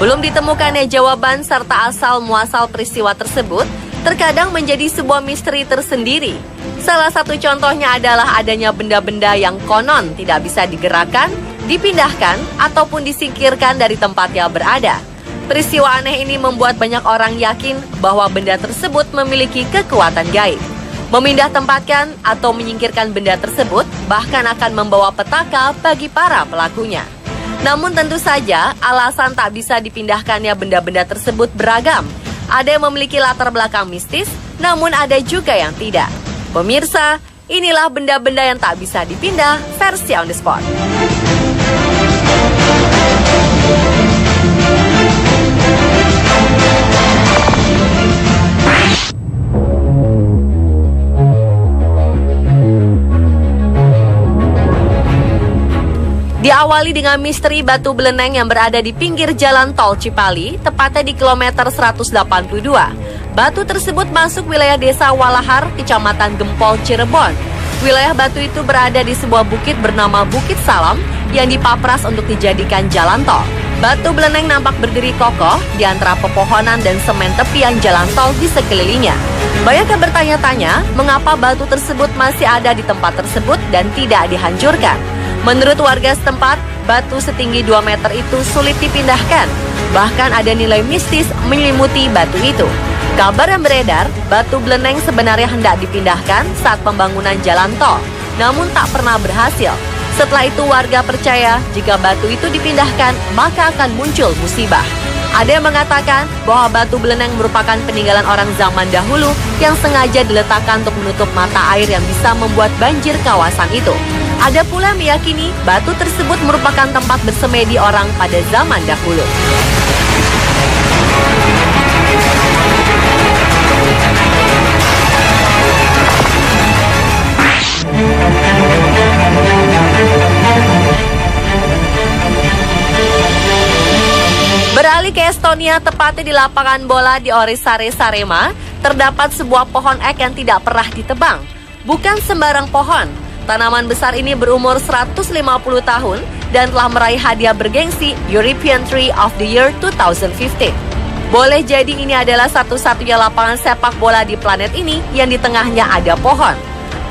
Belum ditemukannya jawaban serta asal-muasal peristiwa tersebut terkadang menjadi sebuah misteri tersendiri. Salah satu contohnya adalah adanya benda-benda yang konon tidak bisa digerakkan, dipindahkan, ataupun disingkirkan dari tempatnya berada. Peristiwa aneh ini membuat banyak orang yakin bahwa benda tersebut memiliki kekuatan gaib. Memindah tempatkan atau menyingkirkan benda tersebut bahkan akan membawa petaka bagi para pelakunya. Namun tentu saja alasan tak bisa dipindahkannya benda-benda tersebut beragam. Ada yang memiliki latar belakang mistis, namun ada juga yang tidak. Pemirsa, inilah benda-benda yang tak bisa dipindah versi On The Spot. Diawali dengan misteri batu beleneng yang berada di pinggir jalan tol Cipali, tepatnya di kilometer 182. Batu tersebut masuk wilayah desa Walahar, kecamatan Gempol, Cirebon. Wilayah batu itu berada di sebuah bukit bernama Bukit Salam yang dipapras untuk dijadikan jalan tol. Batu beleneng nampak berdiri kokoh di antara pepohonan dan semen tepian jalan tol di sekelilingnya. Banyak yang bertanya-tanya mengapa batu tersebut masih ada di tempat tersebut dan tidak dihancurkan. Menurut warga setempat, batu setinggi 2 meter itu sulit dipindahkan. Bahkan ada nilai mistis menyelimuti batu itu. Kabar yang beredar, batu beleneng sebenarnya hendak dipindahkan saat pembangunan jalan tol, namun tak pernah berhasil. Setelah itu warga percaya jika batu itu dipindahkan, maka akan muncul musibah. Ada yang mengatakan bahwa batu beleneng merupakan peninggalan orang zaman dahulu yang sengaja diletakkan untuk menutup mata air yang bisa membuat banjir kawasan itu. Ada pula yang meyakini batu tersebut merupakan tempat bersemedi orang pada zaman dahulu. Beralih ke Estonia, tepatnya di lapangan bola di Orisare, Sarema, terdapat sebuah pohon ek yang tidak pernah ditebang. Bukan sembarang pohon. Tanaman besar ini berumur 150 tahun dan telah meraih hadiah bergengsi European Tree of the Year 2015. Boleh jadi ini adalah satu-satunya lapangan sepak bola di planet ini yang di tengahnya ada pohon.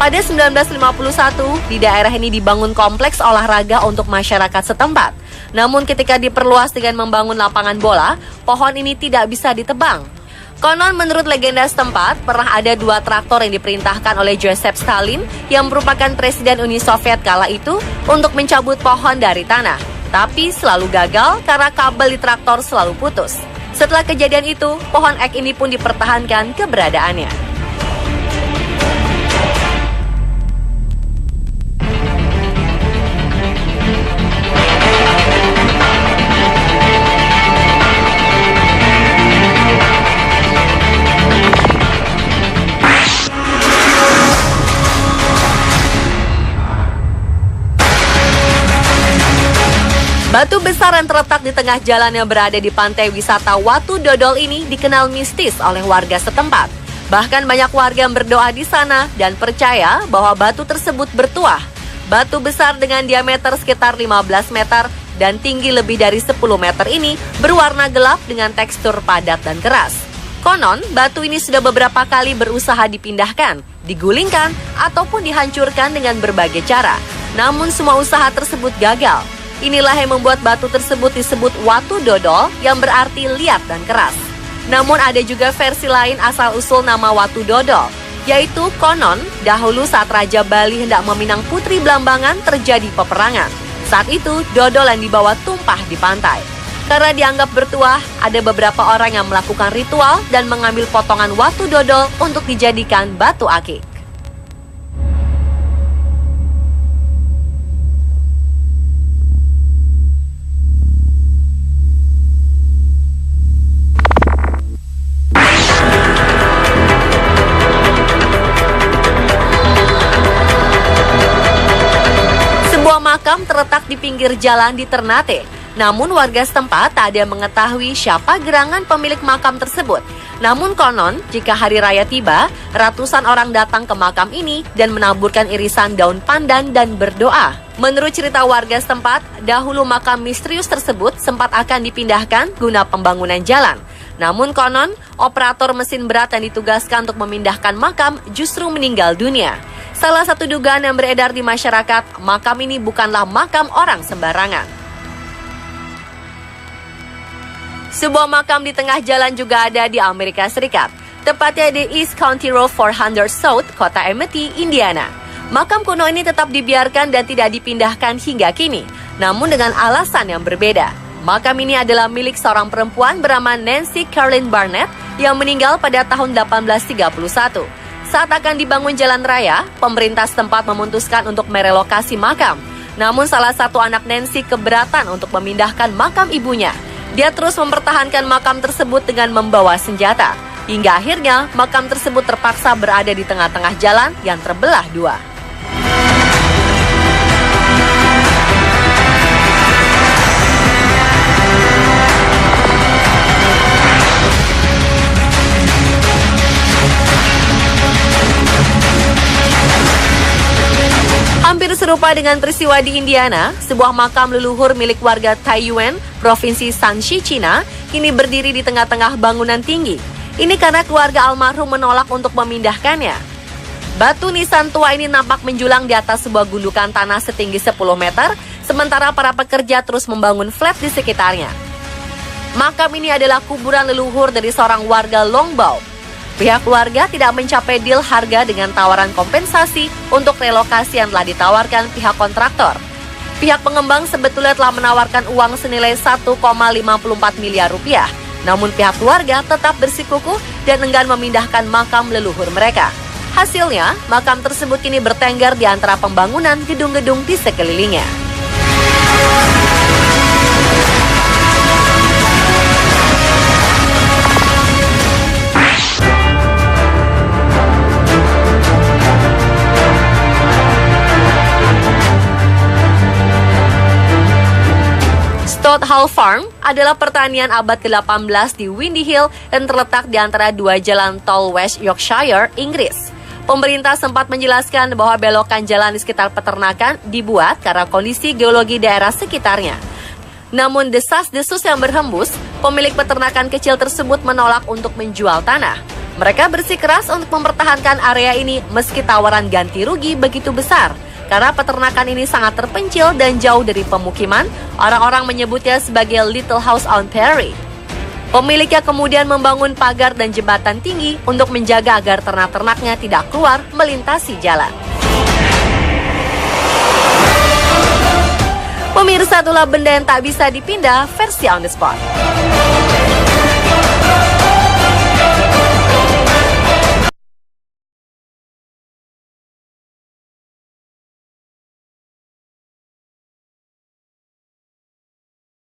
Pada 1951, di daerah ini dibangun kompleks olahraga untuk masyarakat setempat. Namun ketika diperluas dengan membangun lapangan bola, pohon ini tidak bisa ditebang. Konon menurut legenda setempat, pernah ada 2 traktor yang diperintahkan oleh Joseph Stalin yang merupakan Presiden Uni Soviet kala itu untuk mencabut pohon dari tanah. Tapi selalu gagal karena kabel di traktor selalu putus. Setelah kejadian itu, pohon ek ini pun dipertahankan keberadaannya. Batu besar yang terletak di tengah jalan yang berada di pantai wisata Watu Dodol ini dikenal mistis oleh warga setempat. Bahkan banyak warga yang berdoa di sana dan percaya bahwa batu tersebut bertuah. Batu besar dengan diameter sekitar 15 meter dan tinggi lebih dari 10 meter ini berwarna gelap dengan tekstur padat dan keras. Konon, batu ini sudah beberapa kali berusaha dipindahkan, digulingkan, ataupun dihancurkan dengan berbagai cara. Namun semua usaha tersebut gagal. Inilah yang membuat batu tersebut disebut Watu Dodol yang berarti liat dan keras. Namun ada juga versi lain asal-usul nama Watu Dodol, yaitu konon dahulu saat Raja Bali hendak meminang Putri Blambangan terjadi peperangan. Saat itu dodol yang dibawa tumpah di pantai. Karena dianggap bertuah, ada beberapa orang yang melakukan ritual dan mengambil potongan Watu Dodol untuk dijadikan batu akik. Makam terletak di pinggir jalan di Ternate. Namun warga setempat tak ada yang mengetahui siapa gerangan pemilik makam tersebut. Namun konon, jika hari raya tiba, ratusan orang datang ke makam ini dan menaburkan irisan daun pandan dan berdoa. Menurut cerita warga setempat, dahulu makam misterius tersebut sempat akan dipindahkan guna pembangunan jalan. Namun konon, operator mesin berat yang ditugaskan untuk memindahkan makam justru meninggal dunia. Salah satu dugaan yang beredar di masyarakat, makam ini bukanlah makam orang sembarangan. Sebuah makam di tengah jalan juga ada di Amerika Serikat, tepatnya di East County Road 400 South, kota Amity, Indiana. Makam kuno ini tetap dibiarkan dan tidak dipindahkan hingga kini, namun dengan alasan yang berbeda. Makam ini adalah milik seorang perempuan bernama Nancy Caroline Barnett yang meninggal pada tahun 1831. Saat akan dibangun jalan raya, pemerintah setempat memutuskan untuk merelokasi makam. Namun salah satu anak Nancy keberatan untuk memindahkan makam ibunya. Dia terus mempertahankan makam tersebut dengan membawa senjata. Hingga akhirnya, makam tersebut terpaksa berada di tengah-tengah jalan yang terbelah dua. Hampir serupa dengan peristiwa di Indiana, sebuah makam leluhur milik warga Taiyuan, Provinsi Shanxi, Cina, kini berdiri di tengah-tengah bangunan tinggi. Ini karena keluarga almarhum menolak untuk memindahkannya. Batu nisan tua ini nampak menjulang di atas sebuah gundukan tanah setinggi 10 meter, sementara para pekerja terus membangun flat di sekitarnya. Makam ini adalah kuburan leluhur dari seorang warga Longbao. Pihak keluarga tidak mencapai deal harga dengan tawaran kompensasi untuk relokasi yang telah ditawarkan pihak kontraktor. Pihak pengembang sebetulnya telah menawarkan uang senilai 1,54 miliar rupiah. Namun pihak keluarga tetap bersikukuh dan enggan memindahkan makam leluhur mereka. Hasilnya, makam tersebut kini bertengger di antara pembangunan gedung-gedung di sekelilingnya. Stott Hall Farm adalah pertanian abad ke-18 di Windy Hill yang terletak di antara dua jalan tol West Yorkshire, Inggris. Pemerintah sempat menjelaskan bahwa belokan jalan di sekitar peternakan dibuat karena kondisi geologi daerah sekitarnya. Namun desas-desus yang berhembus, pemilik peternakan kecil tersebut menolak untuk menjual tanah. Mereka bersikeras untuk mempertahankan area ini meski tawaran ganti rugi begitu besar. Karena peternakan ini sangat terpencil dan jauh dari pemukiman, orang-orang menyebutnya sebagai Little House on Prairie. Pemiliknya kemudian membangun pagar dan jembatan tinggi untuk menjaga agar ternak-ternaknya tidak keluar melintasi jalan. Pemirsa, itulah benda yang tak bisa dipindah versi On The Spot.